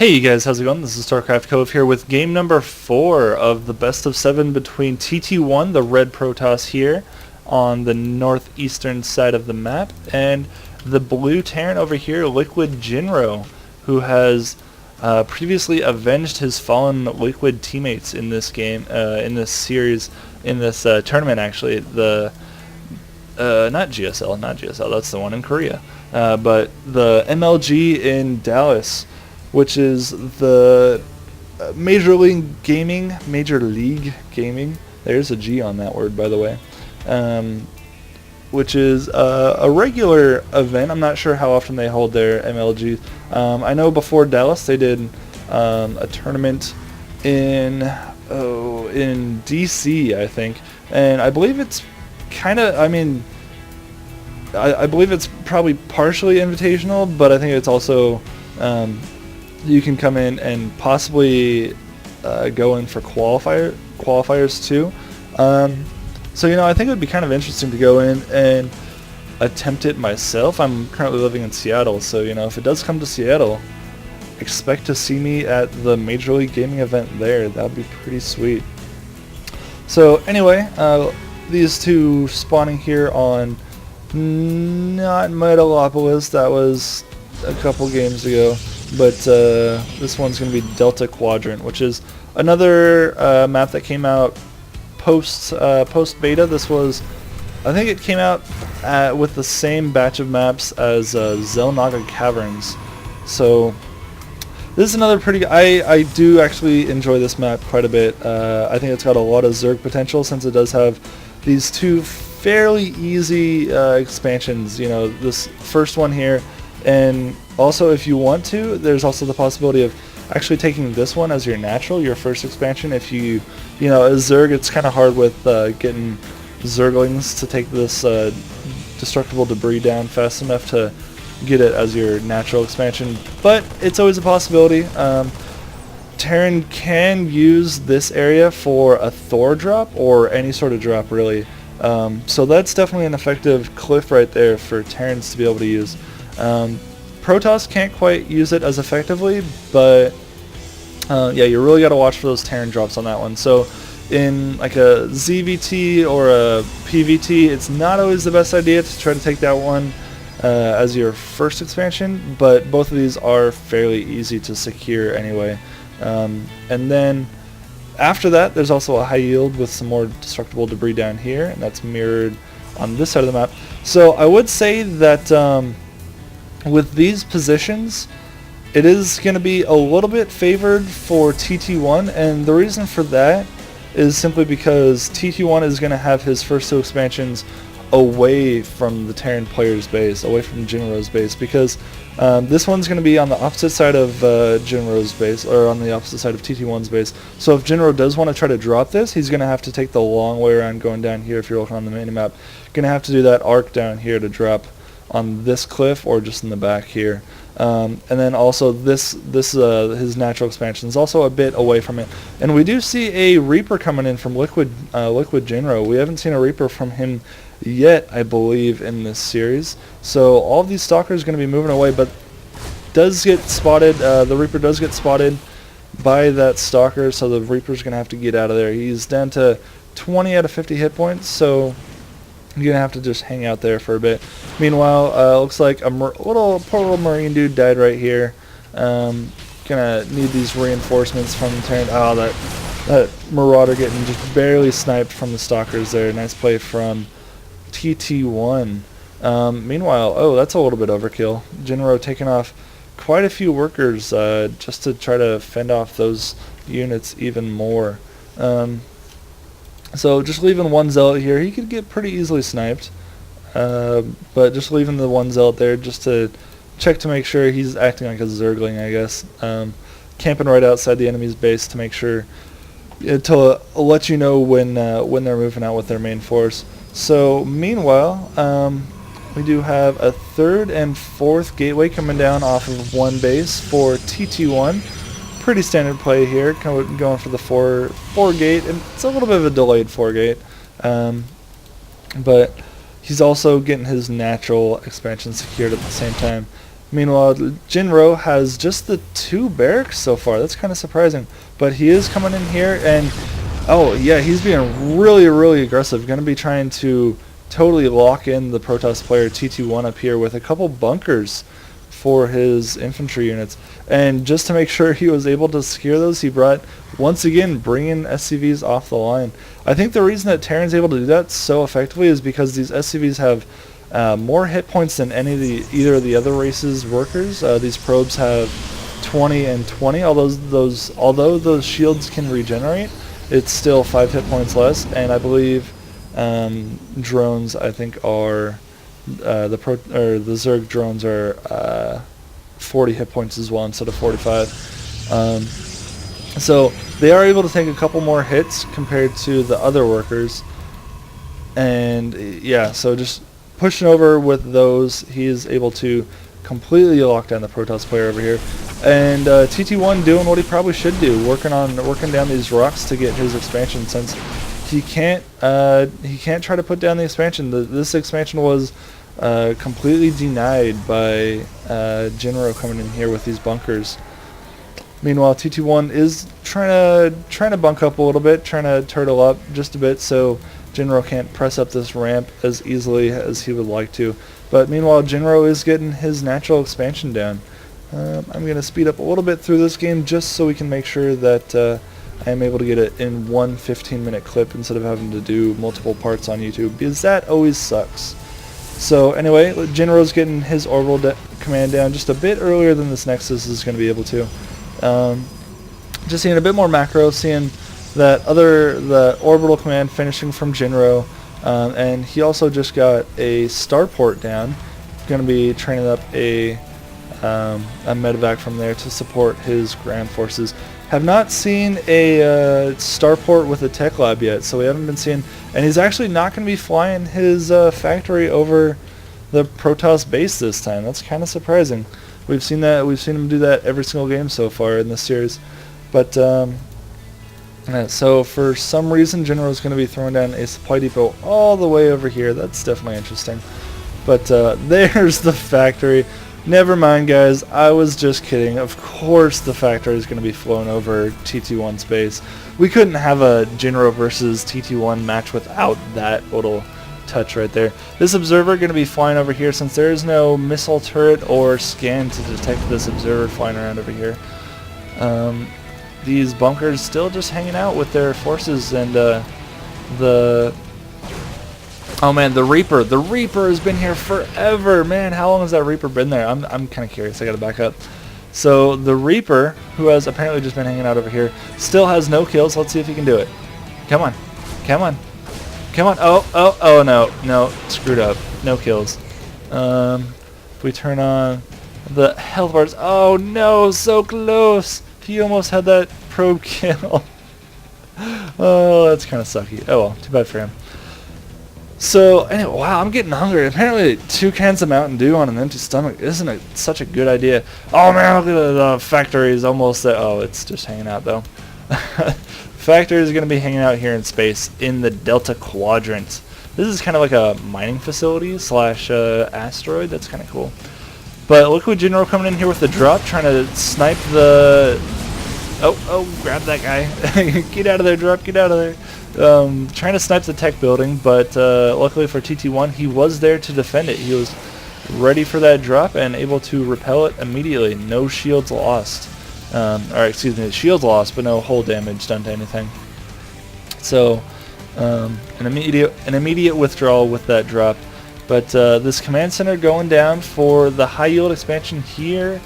Hey you guys, how's it going? This is StarcraftCove here with game number 4 of the best of 7 between TTOne, the red Protoss here, on the northeastern side of the map, and the blue Terran over here, Liquid Jinro, who has previously avenged his fallen Liquid teammates in this game, in this series, in this tournament actually. The not GSL, that's the one in Korea, but the MLG in Dallas, which is the Major League Gaming, there's a G on that word by the way, which is a regular event. I'm not sure how often they hold their MLG. I know before Dallas they did a tournament in DC, I think, and I believe it's I believe it's probably partially invitational, but I think it's also you can come in and possibly go in for qualifiers too. So I think it would be kind of interesting to go in and attempt it myself. I'm currently living in Seattle, so if it does come to Seattle, expect to see me at the Major League Gaming event there. That would be pretty sweet. So anyway, these two spawning here on not Metalopolis, that was a couple games ago, but this one's going to be DeltaQuadrant, which is another map that came out post beta. This was, I think it came out with the same batch of maps as Xel'Naga Caverns. So this is another pretty. I do actually enjoy this map quite a bit. I think it's got a lot of Zerg potential since it does have these two fairly easy expansions. This first one here, and also if you want to, there's also the possibility of actually taking this one as your natural, your first expansion. If as Zerg, it's kind of hard with getting Zerglings to take this destructible debris down fast enough to get it as your natural expansion, but it's always a possibility. Terran can use this area for a Thor drop or any sort of drop really. So that's definitely an effective cliff right there for Terrans to be able to use. Protoss can't quite use it as effectively, but yeah, you really got to watch for those Terran drops on that one. So in like a ZVT or a PVT, it's not always the best idea to try to take that one as your first expansion, but both of these are fairly easy to secure anyway. And then after that, there's also a high yield with some more destructible debris down here, and that's mirrored on this side of the map. So I would say that with these positions, it is going to be a little bit favored for TT1, and the reason for that is simply because TT1 is going to have his first two expansions away from the Terran player's base, away from Jinro's base, because this one's going to be on the opposite side of Jinro's base, or on the opposite side of TT1's base. So if Jinro does want to try to drop this, he's going to have to take the long way around going down here. If you're looking on the minimap, going to have to do that arc down here to drop on this cliff or just in the back here. And then also this his natural expansion is also a bit away from it. And we do see a Reaper coming in from Liquid Jinro. We haven't seen a Reaper from him yet, I believe, in this series. So all of these Stalkers are going to be moving away, but does get spotted. The Reaper does get spotted by that Stalker, so the Reaper's going to have to get out of there. He's down to 20 out of 50 hit points, so you're going to have to just hang out there for a bit. Meanwhile, looks like a poor little Marine dude died right here. Gonna need these reinforcements from the Terran. Oh, that Marauder getting just barely sniped from the Stalkers there. Nice play from TT1. Meanwhile, oh, that's a little bit overkill. Jinro taking off quite a few workers just to try to fend off those units even more. So just leaving one Zealot here, he could get pretty easily sniped, but just leaving the one Zealot there just to check to make sure he's acting like a Zergling, I guess. Camping right outside the enemy's base to make sure, to let you know when they're moving out with their main force. So meanwhile, we do have a third and fourth gateway coming down off of one base for TT1. Pretty standard play here, kind of going for the 4 gate, and it's a little bit of a delayed 4 gate, but he's also getting his natural expansion secured at the same time. Meanwhile, Jinro has just the 2 barracks so far. That's kind of surprising. But he is coming in here, and oh yeah, he's being really, really aggressive. Going to be trying to totally lock in the Protoss player TTOne up here with a couple bunkers for his infantry units. And just to make sure he was able to secure those, he brought, once again, bringing SCVs off the line. I think the reason that Terran's able to do that so effectively is because these SCVs have more hit points than any of either of the other races' workers. These probes have 20 and 20, although those shields can regenerate, it's still 5 hit points less, and I believe drones, I think, are the Zerg drones are 40 hit points as well instead of 45. So they are able to take a couple more hits compared to the other workers, and yeah, so just pushing over with those, he is able to completely lock down the Protoss player over here. And TT1 doing what he probably should do, working down these rocks to get his expansion, since he can't try to put down the expansion. This expansion was completely denied by Jinro coming in here with these bunkers. Meanwhile, TT1 is trying to bunk up a little bit, trying to turtle up just a bit so Jinro can't press up this ramp as easily as he would like to. But meanwhile, Jinro is getting his natural expansion down. I'm going to speed up a little bit through this game just so we can make sure that I am able to get it in one 15-minute clip instead of having to do multiple parts on YouTube, because that always sucks. So anyway, Jinro's getting his orbital command down just a bit earlier than this Nexus is going to be able to. Just seeing a bit more macro, seeing that the orbital command finishing from Jinro, and he also just got a starport down. Going to be training up a medevac from there to support his ground forces. Have not seen a starport with a tech lab yet, so we haven't been seeing, and he's actually not going to be flying his factory over the Protoss base this time. That's kind of surprising. We've seen him do that every single game so far in this series, but so for some reason Jinro is going to be throwing down a supply depot all the way over here. That's definitely interesting. But there's the factory. Never mind, guys, I was just kidding. Of course the factory is going to be flown over TT1's base. We couldn't have a Jinro versus TT1 match without that little touch right there. This observer going to be flying over here since there is no missile turret or scan to detect this observer flying around over here. These bunkers still just hanging out with their forces, and oh man, the Reaper. The Reaper has been here forever. Man, how long has that Reaper been there? I'm kind of curious. I gotta back up. So the Reaper, who has apparently just been hanging out over here, still has no kills. Let's see if he can do it. Come on. Come on. Come on. Oh no. No, screwed up. No kills. If we turn on the health bars. Oh no, so close. He almost had that probe kill. Oh, that's kind of sucky. Oh well, too bad for him. So, anyway, wow, I'm getting hungry. Apparently 2 cans of Mountain Dew on an empty stomach isn't such a good idea. Oh man, look at the factory is almost there. Oh, it's just hanging out though. Factory is going to be hanging out here in space in the DeltaQuadrant. This is kind of like a mining facility / asteroid. That's kind of cool. But look at Jinro coming in here with the drop, trying to snipe the... Oh, grab that guy. Get out of there, drop, get out of there. Trying to snipe the tech building, but luckily for TT1, he was there to defend it. He was ready for that drop and able to repel it immediately. No shields lost. Or excuse me, shields lost, but no hull damage done to anything. So an immediate withdrawal with that drop. But this command center going down for the high yield expansion here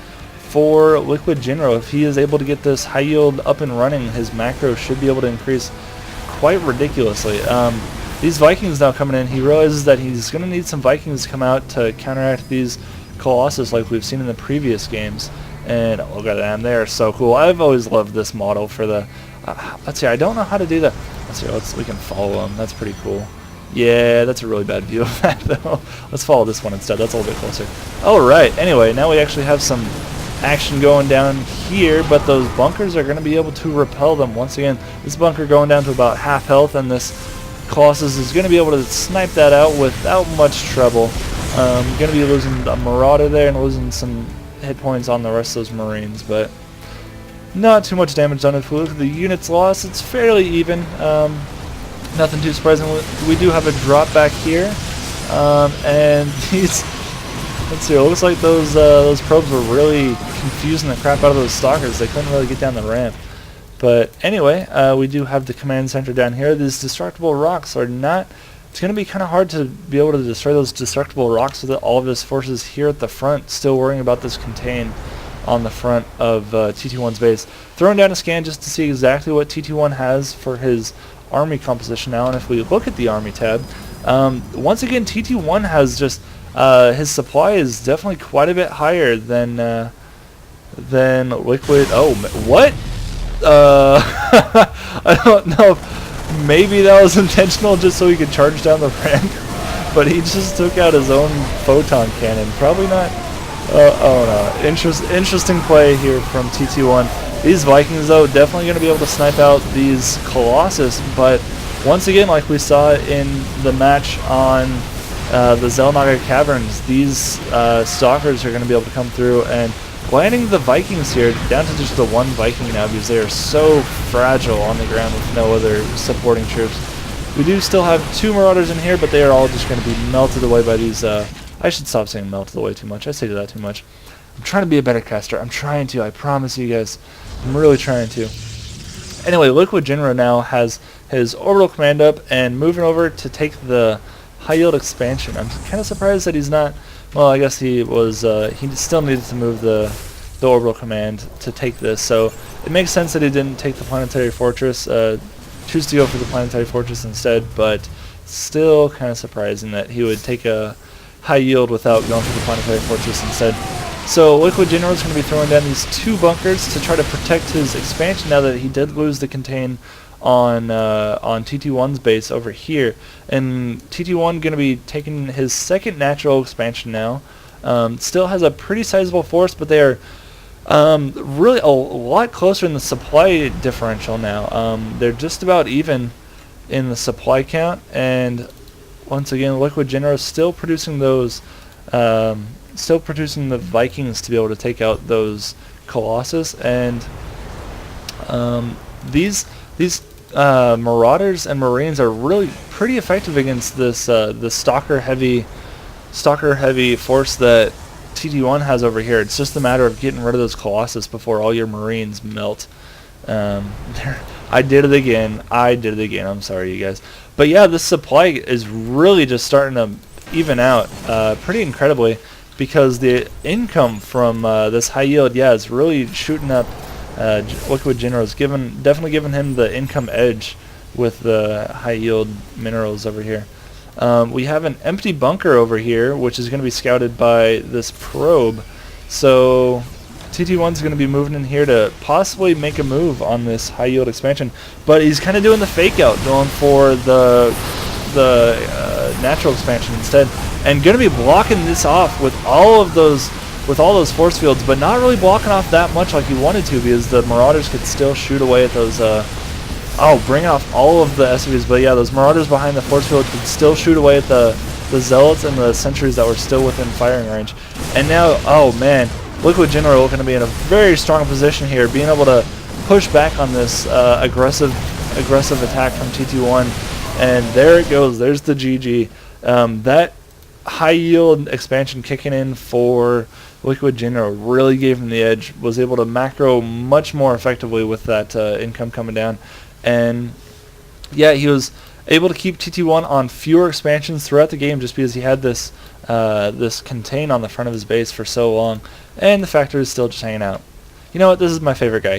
for Liquid Jinro. If he is able to get this high yield up and running, his macro should be able to increase quite ridiculously. These Vikings now coming in, he realizes that he's going to need some Vikings to come out to counteract these Colossus like we've seen in the previous games. And look at them, they're so cool. I've always loved this model for the... let's see, I don't know how to do that. Let's see, we can follow them. That's pretty cool. Yeah, that's a really bad view of that though. Let's follow this one instead. That's a little bit closer. Alright, anyway, now we actually have some action going down here, but those bunkers are going to be able to repel them once again. This bunker going down to about half health, and this Colossus is going to be able to snipe that out without much trouble. Going to be losing a Marauder there and losing some hit points on the rest of those Marines, but not too much damage done. If we look at the units lost, it's fairly even. Nothing too surprising. We do have a drop back here, and these. Let's see. It looks like those probes were really confusing the crap out of those stalkers. They couldn't really get down the ramp. But anyway, we do have the command center down here. These destructible rocks are not. It's going to be kind of hard to be able to destroy those destructible rocks with all of his forces here at the front, still worrying about this contain on the front of TTOne's base. Throwing down a scan just to see exactly what TTOne has for his army composition now, and if we look at the army tab, once again TTOne has just his supply is definitely quite a bit higher than Liquid. Oh, what? I don't know if maybe that was intentional just so he could charge down the ramp, but he just took out his own photon cannon. Probably not. Oh no, interesting play here from TTOne. These Vikings though definitely going to be able to snipe out these Colossus, but once again, like we saw in the match on the Zelnaga Caverns, these Stalkers are going to be able to come through and landing the Vikings here down to just the one Viking now because they are so fragile on the ground with no other supporting troops. We do still have two Marauders in here, but they are all just going to be melted away by these. I should stop saying melted away too much. I say that too much. I'm trying to be a better caster. I'm trying to. I promise you guys. I'm really trying to. Anyway, Liquid Jinro now has his orbital command up and moving over to take the high yield expansion. I'm kind of surprised that he's not. Well, I guess he was. He still needed to move the orbital command to take this, so it makes sense that he didn't take the planetary fortress. Choose to go for the planetary fortress instead, but still kind of surprising that he would take a high yield without going for the planetary fortress instead. So Liquid Jinro is going to be throwing down these two bunkers to try to protect his expansion now that he did lose the contain on TT1's base over here. And TT1 going to be taking his second natural expansion now. Still has a pretty sizable force, but they are really a lot closer in the supply differential now. They're just about even in the supply count, and once again, Liquid Jinro is still producing those, still producing the Vikings to be able to take out those Colossus, and these Marauders and Marines are really pretty effective against this the stalker heavy force that TT1 has over here. It's just a matter of getting rid of those Colossus before all your Marines melt. I did it again. I'm sorry, you guys. But yeah, this supply is really just starting to even out pretty incredibly, because the income from this high yield, yeah, is really shooting up. Liquid Jinro has definitely given him the income edge with the high yield minerals over here. We have an empty bunker over here, which is going to be scouted by this probe. So TT1's going to be moving in here to possibly make a move on this high yield expansion, but he's kind of doing the fake out, going for the natural expansion instead, and going to be blocking this off with all those force fields, but not really blocking off that much like he wanted to, because the Marauders could still shoot away at those. Bring off all of the SUVs, but yeah, those Marauders behind the force field could still shoot away at the Zealots and the Sentries that were still within firing range. And now, oh man, Liquid Jinro are going to be in a very strong position here, being able to push back on this aggressive attack from TT1. And there it goes. There's the GG. That high yield expansion kicking in for Liquid Jinro really gave him the edge. Was able to macro much more effectively with that income coming down. And yeah, he was able to keep TT1 on fewer expansions throughout the game just because he had this this contain on the front of his base for so long, and the factory is still just hanging out. You know what? This is my favorite guy.